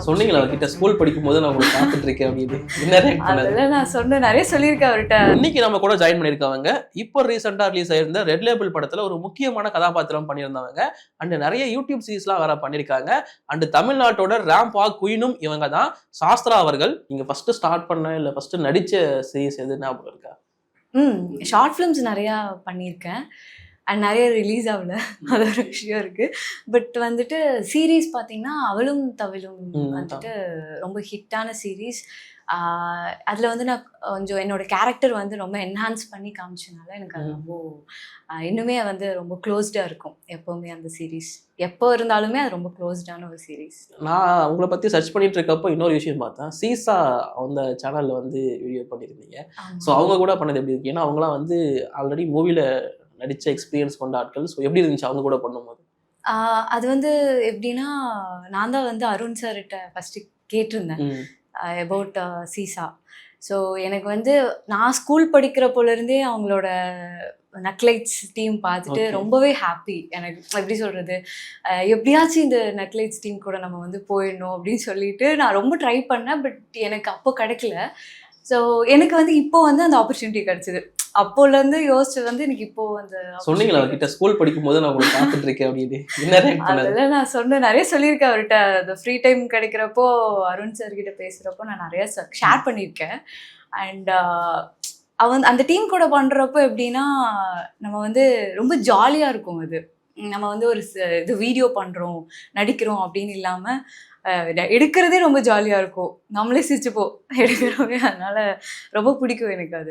சொன்னீங்களா அவர்கிட்ட ஸ்கூல் படிக்கும்போது நான் உங்களுக்கு பார்த்துட்டு இருக்கேன் அப்படின்னு என்ன react பண்ணாரு? அதெல்லாம் நான் சொன்ன நிறைய சொல்லியிருக்கேன் அவர்கிட்ட. இன்னைக்கு நம்ம கூட ஜாயின் பண்ணியிருக்கவங்க இப்போ ரீசெண்டாக ரிலீஸ் ஆயிருந்த ரெட் லேபிள் படத்துல ஒரு முக்கியமான கதாபாத்திரம் பண்ணியிருந்தவங்க அண்ட் நிறைய யூடியூப் சீரிஸ்லாம் வேற பண்ணியிருக்காங்க. அண்ட் தமிழ்நாட்டோட ரேம்ப் வாக் குயினும் இவங்க தான், சாஸ்திரா அவர்கள். நீங்க ஃபர்ஸ்ட் ஸ்டார்ட் பண்ண இல்லை ஃபர்ஸ்ட் நடிச்ச சீரிஸ் எது ஞாபகம் இருக்கா? ஷார்ட் ஃபிலிம்ஸ் நிறையா பண்ணியிருக்கேன் அண்ட் நிறைய ரிலீஸ் ஆகல, அது ஒரு விஷயம் இருக்குது. பட் வந்துட்டு சீரீஸ் பார்த்தீங்கன்னா அவளும் தவிழும் வந்துட்டு ரொம்ப ஹிட்டான சீரீஸ். அதில் வந்து நான் கொஞ்சம் என்னோட கேரக்டர் வந்து ரொம்ப என்ஹான்ஸ் பண்ணி காமிச்சனால எனக்கு அது ரொம்ப இன்னுமே வந்து ரொம்ப க்ளோஸ்டாக இருக்கும். எப்போவுமே அந்த சீரீஸ் எப்போ இருந்தாலுமே அது ரொம்ப க்ளோஸ்டான ஒரு சீரீஸ். நான் உங்களை பற்றி சர்ச் பண்ணிட்டு இருக்கப்போ இன்னொரு விஷயம் பார்த்தேன், சீசா அந்த சேனலில் வந்து வீடியோ பண்ணியிருந்தீங்க. ஸோ அவங்க கூட பண்ணது எப்படி இருக்கு? ஏன்னா அவங்களாம் வந்து ஆல்ரெடி மூவியில் நடித்த எக்ஸ்பீரியன்ஸ் கொண்ட ஆட்கள். ஸோ எப்படி இருந்துச்சு அவங்க கூட பண்ணும்போது? அது வந்து எப்படின்னா, நான் தான் வந்து அருண் சார்கிட்ட ஃபஸ்ட்டு கேட்டிருந்தேன் அபவுட் சீசா. ஸோ எனக்கு வந்து நான் ஸ்கூல் படிக்கிறப்போலேருந்தே அவங்களோட நக்லைட்ஸ் டீம் பார்த்துட்டு ரொம்பவே ஹாப்பி. எனக்கு எப்படி சொல்கிறது, எப்படியாச்சும் இந்த நக்லைட்ஸ் டீம் கூட நம்ம வந்து போயிடணும் அப்படின்னு சொல்லிட்டு நான் ரொம்ப ட்ரை பண்ணேன். பட் எனக்கு அப்போ கிடைக்கல. ஸோ எனக்கு வந்து இப்போ வந்து அந்த ஆப்பர்ச்சுனிட்டி கிடச்சிது. அப்போலேருந்து யோசிச்சு வந்து எனக்கு இப்போ அந்த சொன்னீங்களா அவர்கிட்ட ஸ்கூல் படிக்கும்போது நான் உங்களுக்கு பார்த்துட்டு இருக்கேன் அப்படின்னு என்ன react பண்ணாரு? அதெல்லாம் நான் சொன்ன நிறைய சொல்லியிருக்கேன் அவர்கிட்ட. அந்த ஃப்ரீ டைம் கிடைக்கிறப்போ அருண் சார்கிட்ட பேசுகிறப்போ நான் நிறைய ஷேர் பண்ணியிருக்கேன். அண்ட் அந்த டீம் கூட பண்ணுறப்போ எப்படின்னா, நம்ம வந்து ரொம்ப ஜாலியாக இருக்கும். அது நம்ம வந்து ஒரு இது வீடியோ பண்ணுறோம் நடிக்கிறோம் அப்படின்னு இல்லாமல் எடுக்கிறதே ரொம்ப ஜாலியாக இருக்கும். நம்மளே சிரிச்சுப்போம் எடுக்கிறோமே. அதனால ரொம்ப பிடிக்கும் எனக்கு அது.